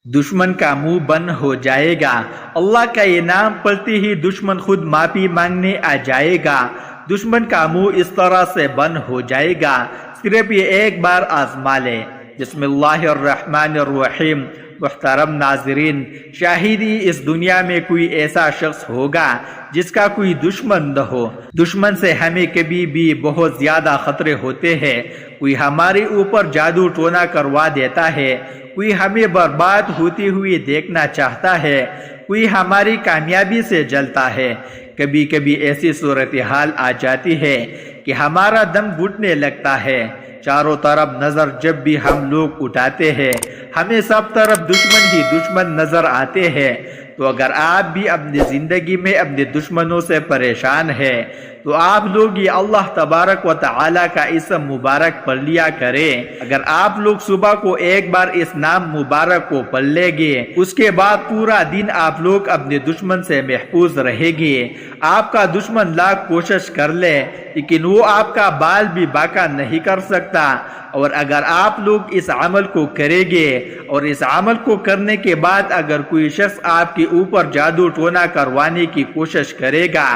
دشمن کا منہ بند ہو جائے گا۔ اللہ کا یہ نام پڑھتے ہی دشمن خود معافی مانگنے آ جائے گا۔ دشمن کا منہ اس طرح سے بند ہو جائے گا، صرف یہ ایک بار آزما لے۔ بسم اللہ الرحمن الرحیم۔ محترم ناظرین، شاہد ہی اس دنیا میں کوئی ایسا شخص ہوگا جس کا کوئی دشمن نہ ہو۔ دشمن سے ہمیں کبھی بھی بہت زیادہ خطرے ہوتے ہیں۔ کوئی ہمارے اوپر جادو ٹونا کروا دیتا ہے، کوئی ہمیں برباد ہوتی ہوئی دیکھنا چاہتا ہے، کوئی ہماری کامیابی سے جلتا ہے۔ کبھی کبھی ایسی صورتحال آ جاتی ہے کہ ہمارا دم گھٹنے لگتا ہے۔ چاروں طرف نظر جب بھی ہم لوگ اٹھاتے ہیں، ہمیں سب طرف دشمن ہی دشمن نظر آتے ہیں۔ تو اگر آپ بھی اپنی زندگی میں اپنے دشمنوں سے پریشان ہیں تو آپ لوگ یہ اللہ تبارک و تعالی کا اسم مبارک پڑھ لیا کریں۔ اگر آپ لوگ صبح کو ایک بار اس نام مبارک کو پڑھ لیں گے، اس کے بعد پورا دن آپ لوگ اپنے دشمن سے محفوظ رہے گے۔ آپ کا دشمن لاکھ کوشش کر لے لیکن وہ آپ کا بال بھی باقا نہیں کر سکتا۔ اور اگر آپ لوگ اس عمل کو کریں گے اور اس عمل کو کرنے کے بعد اگر کوئی شخص آپ کے اوپر جادو ٹونا کروانے کی کوشش کرے گا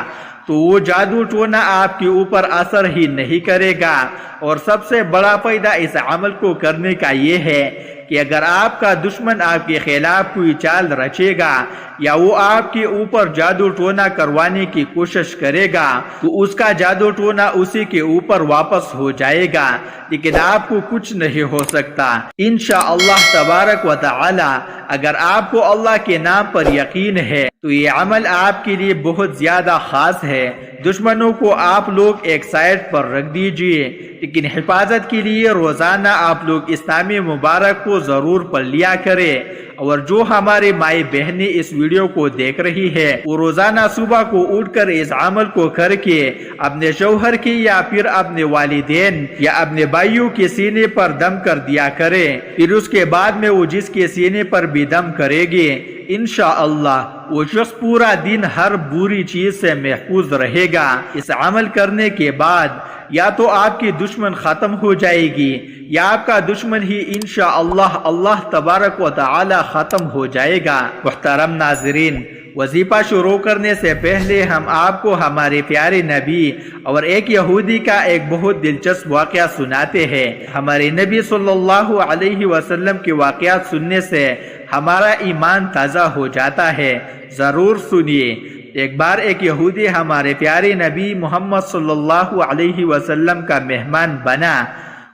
تو وہ جادو ٹونا آپ کے اوپر اثر ہی نہیں کرے گا۔ اور سب سے بڑا فائدہ اس عمل کو کرنے کا یہ ہے کہ اگر آپ کا دشمن آپ کے خلاف کوئی چال رچے گا یا وہ آپ کے اوپر جادو ٹونا کروانے کی کوشش کرے گا تو اس کا جادو ٹونا اسی کے اوپر واپس ہو جائے گا، لیکن آپ کو کچھ نہیں ہو سکتا انشاءاللہ تبارک و تعالی۔ اگر آپ کو اللہ کے نام پر یقین ہے تو یہ عمل آپ کے لیے بہت زیادہ خاص ہے۔ دشمنوں کو آپ لوگ ایک سائڈ پر رکھ دیجئے، لیکن حفاظت کے لیے روزانہ آپ لوگ اسلامی مبارک کو ضرور پڑھ لیا کریں۔ اور جو ہمارے مائی بہنیں اس ویڈیو کو دیکھ رہی ہے وہ روزانہ صبح کو اٹھ کر اس عمل کو کر کے اپنے شوہر کی یا پھر اپنے والدین یا اپنے بھائیوں کے سینے پر دم کر دیا کرے۔ پھر اس کے بعد میں وہ جس کے سینے پر بھی دم کرے گی انشاءاللہ وہ شخص پورا دن ہر بری چیز سے محفوظ رہے گا۔ اس عمل کرنے کے بعد یا تو آپ کی دشمن ختم ہو جائے گی یا آپ کا دشمن ہی انشاءاللہ اللہ تبارک و تعالی ختم ہو جائے گا۔ محترم ناظرین، وظیفہ شروع کرنے سے پہلے ہم آپ کو ہمارے پیارے نبی اور ایک یہودی کا ایک بہت دلچسپ واقعہ سناتے ہیں۔ ہمارے نبی صلی اللہ علیہ وسلم کے واقعات سننے سے ہمارا ایمان تازہ ہو جاتا ہے، ضرور سنیے۔ ایک بار ایک یہودی ہمارے پیارے نبی محمد صلی اللہ علیہ وسلم کا مہمان بنا۔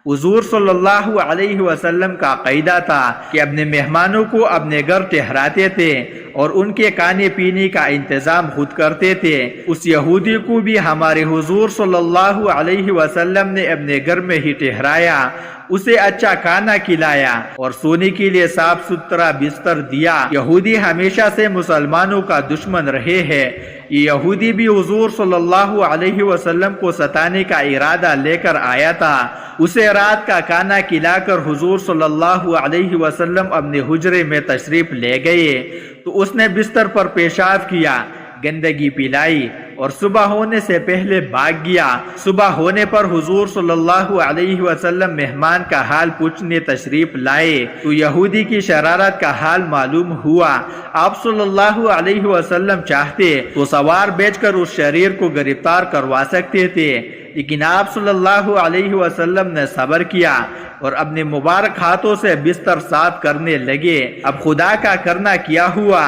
حضور صلی اللہ علیہ وسلم کا قاعدہ تھا کہ اپنے مہمانوں کو اپنے گھر ٹھہراتے تھے اور ان کے کھانے پینے کا انتظام خود کرتے تھے۔ اس یہودی کو بھی ہمارے حضور صلی اللہ علیہ وسلم نے اپنے گھر میں ہی ٹھہرایا، اسے اچھا کھانا کھلایا اور سونے کے لیے صاف ستھرا بستر دیا۔ یہودی ہمیشہ سے مسلمانوں کا دشمن رہے ہیں۔ یہ یہودی بھی حضور صلی اللہ علیہ وسلم کو ستانے کا ارادہ لے کر آیا تھا۔ اسے رات کا کھانا کھلا کر حضور صلی اللہ علیہ وسلم اپنے حجرے میں تشریف لے گئے تو اس نے بستر پر پیشاب کیا، گندگی پلائی اور صبح ہونے سے پہلے بھاگ گیا۔ صبح ہونے پر حضور صلی اللہ علیہ وسلم مہمان کا حال پوچھنے تشریف لائے تو یہودی کی شرارت کا حال معلوم ہوا۔ آپ صلی اللہ علیہ وسلم چاہتے تو سوار بیچ کر اس شریر کو گرفتار کروا سکتے تھے، لیکن آپ صلی اللہ علیہ وسلم نے صبر کیا اور اپنے مبارک ہاتھوں سے بستر صاف کرنے لگے۔ اب خدا کا کرنا کیا ہوا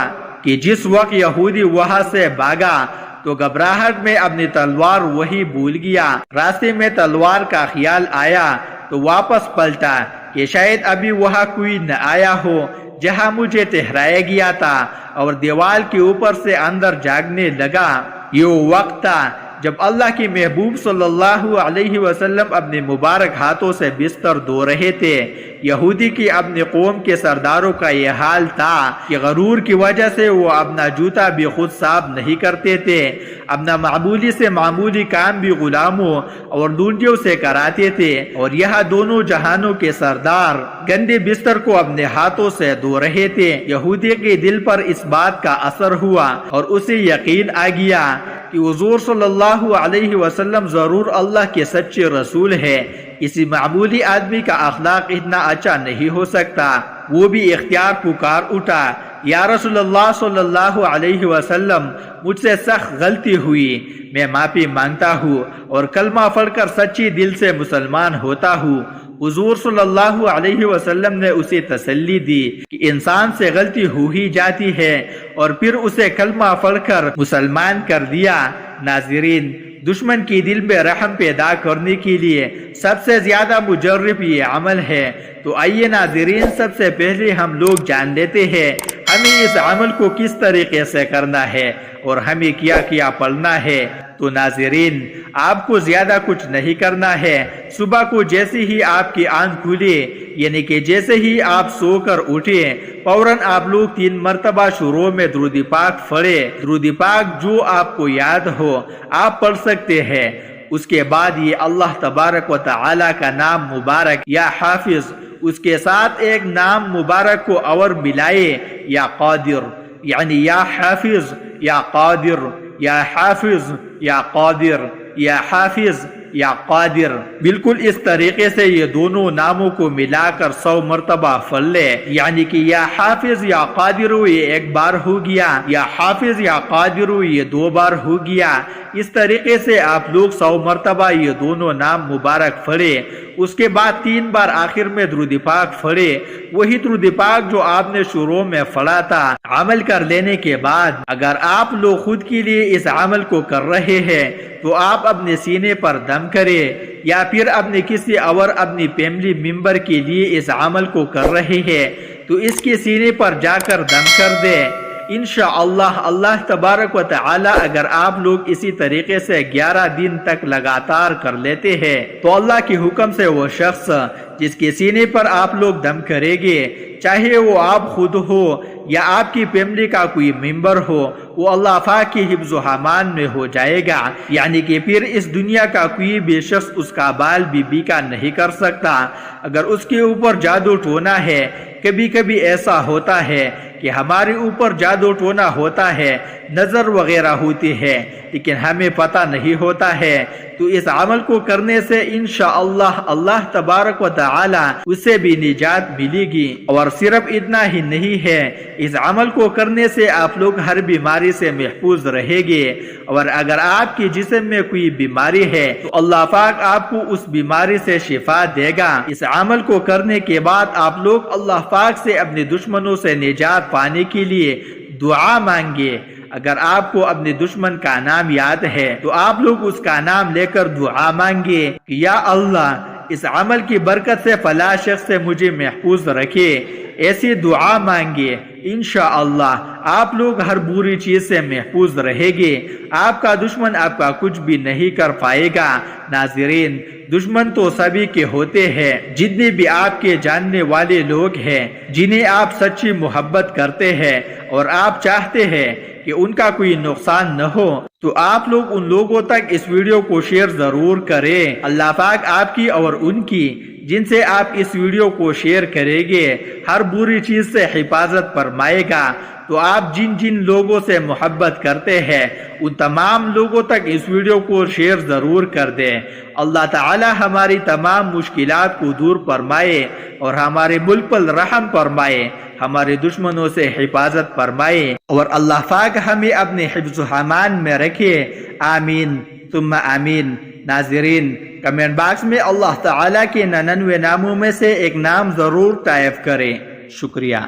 کہ جس وقت یہودی وہاں سے بھاگا تو گھبراہٹ میں اپنی تلوار وہی بھول گیا۔ راستے میں تلوار کا خیال آیا تو واپس پلٹا کہ شاید ابھی وہاں کوئی نہ آیا ہو جہاں مجھے ٹھہرایا گیا تھا، اور دیوار کے اوپر سے اندر جاگنے لگا۔ یہ وقت تھا جب اللہ کے محبوب صلی اللہ علیہ وسلم اپنے مبارک ہاتھوں سے بستر دھو رہے تھے۔ یہودی کی اپنی قوم کے سرداروں کا یہ حال تھا کہ غرور کی وجہ سے وہ اپنا جوتا بھی خود صاف نہیں کرتے تھے، اپنا معمولی سے معمولی کام بھی غلاموں اور لونڈیوں سے کراتے تھے، اور یہاں دونوں جہانوں کے سردار گندے بستر کو اپنے ہاتھوں سے دھو رہے تھے۔ یہودی کے دل پر اس بات کا اثر ہوا اور اسے یقین آ گیا کہ حضور صلی اللہ علیہ وسلم ضرور اللہ کے سچے رسول ہے، کسی معمولی آدمی کا اخلاق اتنا اچھا نہیں ہو سکتا۔ وہ بھی اختیار پکار اٹھا، یا رسول اللہ صلی اللہ علیہ وسلم، مجھ سے سخت غلطی ہوئی، میں معافی مانگتا ہوں اور کلمہ پڑھ کر سچی دل سے مسلمان ہوتا ہوں۔ حضور صلی اللہ علیہ وسلم نے اسے تسلی دی کہ انسان سے غلطی ہو ہی جاتی ہے، اور پھر اسے کلمہ پڑھ کر مسلمان کر دیا۔ ناظرین، دشمن کی دل میں رحم پیدا کرنے کے لیے سب سے زیادہ مجرب یہ عمل ہے۔ تو آئیے ناظرین، سب سے پہلے ہم لوگ جان لیتے ہیں ہمیں اس عمل کو کس طریقے سے کرنا ہے اور ہمیں کیا کیا پڑھنا ہے۔ تو ناظرین، آپ کو زیادہ کچھ نہیں کرنا ہے۔ صبح کو جیسے ہی آپ کی آنکھ کھلے، یعنی کہ جیسے ہی آپ سو کر اٹھے، فوراً آپ لوگ 3 مرتبہ شروع میں درود پاک پڑھے۔ درود پاک جو آپ کو یاد ہو آپ پڑھ سکتے ہیں۔ اس کے بعد یہ اللہ تبارک و تعالی کا نام مبارک یا حافظ، اس کے ساتھ ایک نام مبارک کو اور ملائے، یا قادر، یعنی یا حافظ یا قادر، یا حافظ یا قادر، یا حافظ یا قادر۔ بالکل اس طریقے سے یہ دونوں ناموں کو ملا کر 100 مرتبہ پڑھ لے، یعنی کہ یا حافظ یا قادر یہ ایک بار ہو گیا، یا حافظ یا قادر یہ 2 بار ہو گیا۔ اس طریقے سے آپ لوگ 100 مرتبہ یہ دونوں نام مبارک پڑھے۔ اس کے بعد 3 بار آخر میں درود پاک پڑھے، وہی درود پاک جو آپ نے شروع میں پڑھا تھا۔ عمل کر لینے کے بعد اگر آپ لوگ خود کے لیے اس عمل کو کر رہے ہیں تو آپ اپنے سینے پر دم کریں، یا پھر اپنے کسی اور اپنی فیملی ممبر کے لیے اس عمل کو کر رہے ہیں تو اس کے سینے پر جا کر دم کر دیں۔ انشاءاللہ اللہ تبارک و تعالی اگر آپ لوگ اسی طریقے سے 11 دن تک لگاتار کر لیتے ہیں تو اللہ کے حکم سے وہ شخص جس کے سینے پر آپ لوگ دم کریں گے، چاہے وہ آپ خود ہو یا آپ کی فیملی کا کوئی ممبر ہو، وہ اللہ پاک کی حفظ و امان میں ہو جائے گا، یعنی کہ پھر اس دنیا کا کوئی بھی شخص اس کا بال بی کا نہیں کر سکتا۔ اگر اس کے اوپر جادو ٹونا ہے، کبھی کبھی ایسا ہوتا ہے کہ ہمارے اوپر جادو ٹونا ہوتا ہے، نظر وغیرہ ہوتی ہے، لیکن ہمیں پتہ نہیں ہوتا ہے، تو اس عمل کو کرنے سے انشاءاللہ اللہ تبارک و تعالی اسے بھی نجات ملے گی۔ اور صرف اتنا ہی نہیں ہے، اس عمل کو کرنے سے آپ لوگ ہر بیماری سے محفوظ رہیں گے، اور اگر آپ کے جسم میں کوئی بیماری ہے تو اللہ پاک آپ کو اس بیماری سے شفا دے گا۔ اس عمل کو کرنے کے بعد آپ لوگ اللہ پاک سے اپنے دشمنوں سے نجات پانے کے لیے دعا مانگے۔ اگر آپ کو اپنے دشمن کا نام یاد ہے تو آپ لوگ اس کا نام لے کر دعا مانگے کہ یا اللہ اس عمل کی برکت سے فلاں شخص سے مجھے محفوظ رکھے۔ ایسی دعا مانگے، انشاءاللہ آپ لوگ ہر بری چیز سے محفوظ رہیں گے، آپ کا دشمن آپ کا کچھ بھی نہیں کر پائے گا۔ ناظرین، دشمن تو سبھی کے ہوتے ہیں، جتنے بھی آپ کے جاننے والے لوگ ہیں جنہیں آپ سچی محبت کرتے ہیں اور آپ چاہتے ہیں کہ ان کا کوئی نقصان نہ ہو، تو آپ لوگ ان لوگوں تک اس ویڈیو کو شیئر ضرور کریں۔ اللہ پاک آپ کی اور ان کی جن سے آپ اس ویڈیو کو شیئر کریں گے ہر بری چیز سے حفاظت فرمائے گا۔ تو آپ جن جن لوگوں سے محبت کرتے ہیں ان تمام لوگوں تک اس ویڈیو کو شیئر ضرور کر دیں۔ اللہ تعالی ہماری تمام مشکلات کو دور فرمائے اور ہمارے ملک پر رحم فرمائے، ہمارے دشمنوں سے حفاظت فرمائے، اور اللہ پاک ہمیں اپنے حفظ و امان میں رکھے۔ آمین ثم آمین۔ ناظرین، کمنٹ باکس میں اللہ تعالی کے 99 ناموں میں سے ایک نام ضرور ٹائپ کریں۔ شکریہ۔